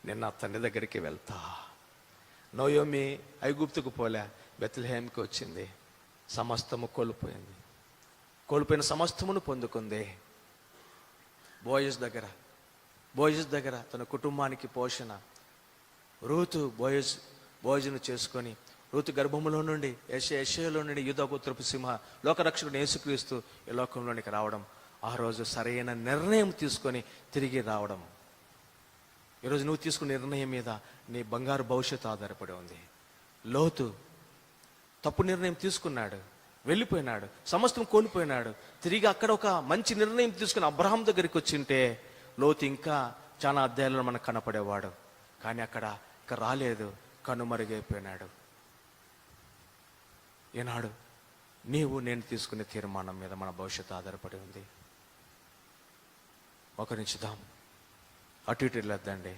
నేను నా తండ్రి దగ్గరికి వెళ్తా. నోయోమి ఐగుప్తుకు పోలే, బెత్లెహేమ్కి వచ్చింది. సమస్తము కోల్పోయింది. కోల్పోయిన సమస్తమును పొందుకుంది. బోయజ్ దగ్గర తన కుటుంబానికి పోషణ. రూతు భోజనం చేసుకొని, రూతు గర్భములో నుండి యెషయాలో నుండి యూదాగోత్రపు సింహ లోకరక్షకుడు యేసుక్రీస్తు ఈ లోకంలోనికి రావడం, ఆ రోజు సరైన నిర్ణయం తీసుకొని తిరిగి రావడం. ఈరోజు నువ్వు తీసుకున్న నిర్ణయం మీద నీ బంగారు భవిష్యత్తు ఆధారపడి ఉంది. లోతు తప్పు నిర్ణయం తీసుకున్నాడు, వెళ్ళిపోయినాడు, సమస్తం కోల్పోయినాడు. తిరిగి అక్కడ ఒక మంచి నిర్ణయం తీసుకుని అబ్రహాం దగ్గరికి వచ్చింటే లోతు ఇంకా చాలా అధ్యాయాలలో మనకు కనపడేవాడు. కానీ అక్కడ రాలేదు, కనుమరుగైపోయినాడు. ఈనాడు నీవు నేను తీసుకునే తీర్మానం మీద మన భవిష్యత్తు ఆధారపడి ఉంది. ఒకరించుదాం, అటు ఇటు వెళ్ళొద్దండి.